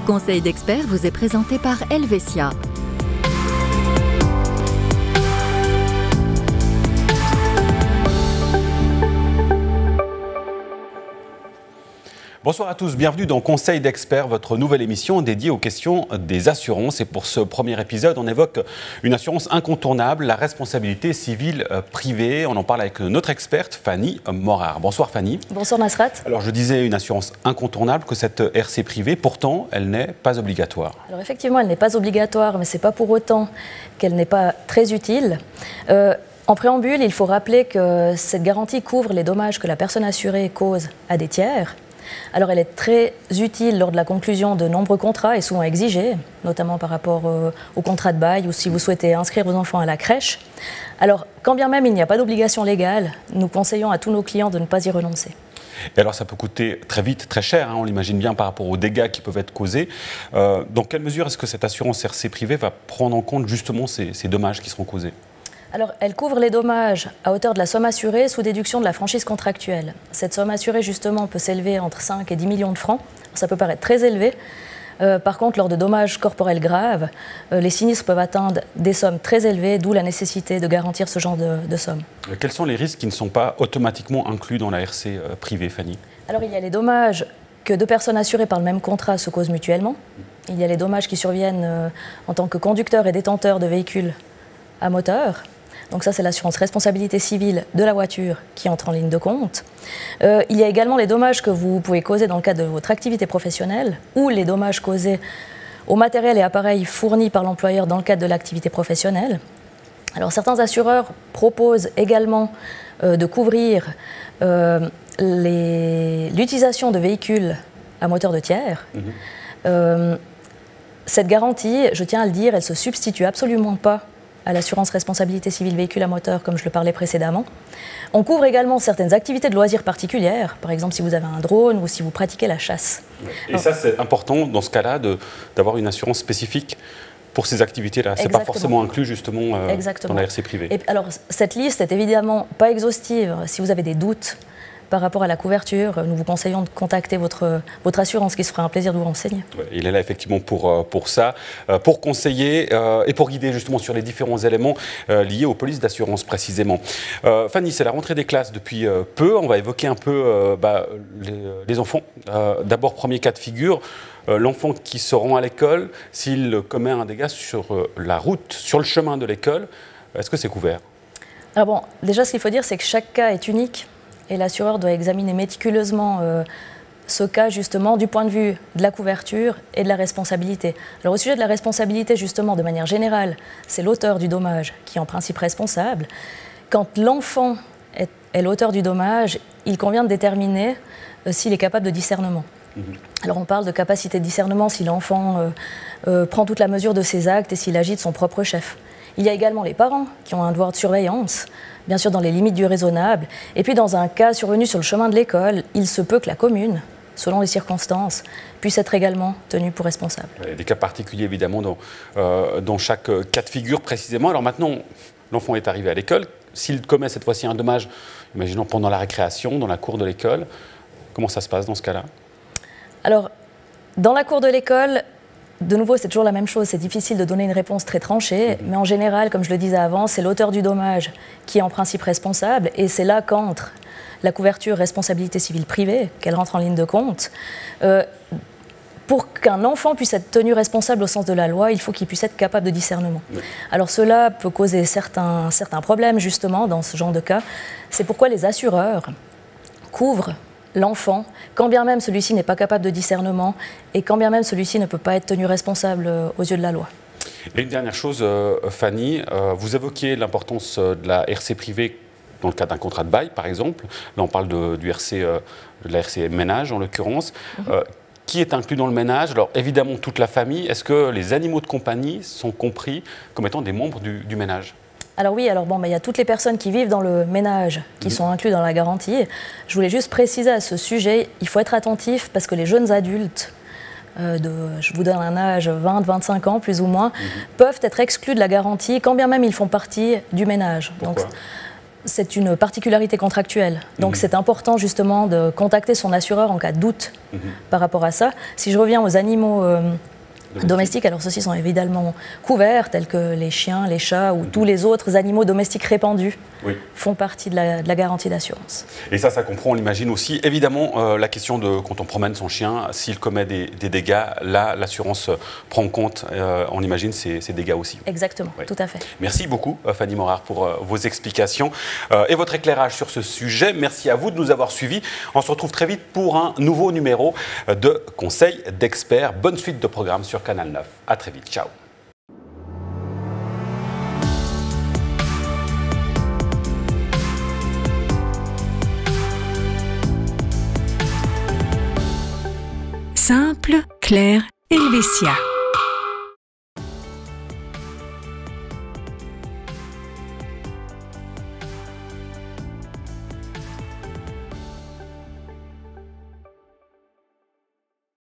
Conseil d'experts vous est présenté par Helvetia. Bonsoir à tous, bienvenue dans Conseil d'experts, votre nouvelle émission dédiée aux questions des assurances. Et pour ce premier épisode, on évoque une assurance incontournable, la responsabilité civile privée. On en parle avec notre experte Fanny Morard. Bonsoir Fanny. Bonsoir Nasrat. Alors je disais une assurance incontournable que cette RC privée, pourtant elle n'est pas obligatoire. Alors effectivement, elle n'est pas obligatoire, mais ce n'est pas pour autant qu'elle n'est pas très utile. En préambule, il faut rappeler que cette garantie couvre les dommages que la personne assurée cause à des tiers. Alors elle est très utile lors de la conclusion de nombreux contrats et souvent exigée, notamment par rapport au contrat de bail ou si vous souhaitez inscrire vos enfants à la crèche. Alors quand bien même il n'y a pas d'obligation légale, nous conseillons à tous nos clients de ne pas y renoncer. Et alors ça peut coûter très vite, très cher, on l'imagine bien par rapport aux dégâts qui peuvent être causés. Dans quelle mesure est-ce que cette assurance RC privée va prendre en compte justement ces dommages qui seront causés ? Alors, elle couvre les dommages à hauteur de la somme assurée sous déduction de la franchise contractuelle. Cette somme assurée, justement, peut s'élever entre 5 et 10 millions de francs. Ça peut paraître très élevé. Par contre, lors de dommages corporels graves, les sinistres peuvent atteindre des sommes très élevées, d'où la nécessité de garantir ce genre de sommes. Quels sont les risques qui ne sont pas automatiquement inclus dans la RC privée, Fanny ? Alors, il y a les dommages que deux personnes assurées par le même contrat se causent mutuellement. Il y a les dommages qui surviennent en tant que conducteur et détenteur de véhicules à moteur. Donc ça, c'est l'assurance responsabilité civile de la voiture qui entre en ligne de compte. Il y a également les dommages que vous pouvez causer dans le cadre de votre activité professionnelle ou les dommages causés au matériel et appareils fournis par l'employeur dans le cadre de l'activité professionnelle. Alors certains assureurs proposent également de couvrir l'utilisation de véhicules à moteur de tiers. Cette garantie, je tiens à le dire, elle ne se substitue absolument pas à l'assurance responsabilité civile véhicule à moteur, comme je le parlais précédemment. On couvre également certaines activités de loisirs particulières, par exemple si vous avez un drone ou si vous pratiquez la chasse. Et ça, c'est important dans ce cas-là d'avoir une assurance spécifique pour ces activités-là. Ce n'est pas forcément inclus justement dans la RC privée. Et alors, cette liste n'est évidemment pas exhaustive. Si vous avez des doutes par rapport à la couverture, nous vous conseillons de contacter votre assurance qui se fera un plaisir de vous renseigner. Il est là effectivement pour ça, pour conseiller et pour guider justement sur les différents éléments liés aux polices d'assurance précisément. Fanny, c'est la rentrée des classes depuis peu. On va évoquer un peu les enfants. D'abord, premier cas de figure, l'enfant qui se rend à l'école, s'il commet un dégât sur la route, sur le chemin de l'école, est-ce que c'est couvert ? Alors bon, déjà ce qu'il faut dire, c'est que chaque cas est unique. Et l'assureur doit examiner méticuleusement ce cas, justement, du point de vue de la couverture et de la responsabilité. Alors, au sujet de la responsabilité, justement, de manière générale, c'est l'auteur du dommage qui est en principe responsable. Quand l'enfant est l'auteur du dommage, il convient de déterminer s'il est capable de discernement. Alors, on parle de capacité de discernement si l'enfant prend toute la mesure de ses actes et s'il agit de son propre chef. Il y a également les parents qui ont un devoir de surveillance, bien sûr dans les limites du raisonnable. Et puis dans un cas survenu sur le chemin de l'école, il se peut que la commune, selon les circonstances, puisse être également tenue pour responsable. Il y a des cas particuliers évidemment dans chaque cas de figure précisément. Alors maintenant, l'enfant est arrivé à l'école. S'il commet cette fois-ci un dommage, imaginons pendant la récréation, dans la cour de l'école, comment ça se passe dans ce cas-là ? Alors, dans la cour de l'école, de nouveau, c'est toujours la même chose, c'est difficile de donner une réponse très tranchée, mais en général, comme je le disais avant, c'est l'auteur du dommage qui est en principe responsable, et c'est là qu'entre la couverture responsabilité civile privée, qu'elle rentre en ligne de compte. Pour qu'un enfant puisse être tenu responsable au sens de la loi, il faut qu'il puisse être capable de discernement. Alors cela peut causer certains problèmes, justement, dans ce genre de cas. C'est pourquoi les assureurs couvrent l'enfant, quand bien même celui-ci n'est pas capable de discernement et quand bien même celui-ci ne peut pas être tenu responsable aux yeux de la loi. Et une dernière chose, Fanny, vous évoquiez l'importance de la RC privée dans le cas d'un contrat de bail, par exemple. Là, on parle de la RC ménage, en l'occurrence. Qui est inclus dans le ménage? Alors, évidemment, toute la famille. Est-ce que les animaux de compagnie sont compris comme étant des membres du ménage? Alors oui, il y a toutes les personnes qui vivent dans le ménage qui sont incluses dans la garantie. Je voulais juste préciser à ce sujet, il faut être attentif parce que les jeunes adultes, je vous donne un âge 20-25 ans plus ou moins, peuvent être exclus de la garantie quand bien même ils font partie du ménage. Pourquoi ? c'est une particularité contractuelle. Donc c'est important justement de contacter son assureur en cas de doute par rapport à ça. Si je reviens aux animaux domestiques, alors ceux-ci sont évidemment couverts, tels que les chiens, les chats ou tous les autres animaux domestiques répandus font partie de la garantie d'assurance. Et ça comprend, on l'imagine aussi, évidemment, la question de quand on promène son chien, s'il commet des dégâts, là, l'assurance prend en compte, on imagine, ces dégâts aussi. Exactement, tout à fait. Merci beaucoup, Fanny Morard, pour vos explications et votre éclairage sur ce sujet. Merci à vous de nous avoir suivis. On se retrouve très vite pour un nouveau numéro de Conseil d'experts. Bonne suite de programme sur Canal 9. À très vite. Ciao. Simple, clair, Helvetia.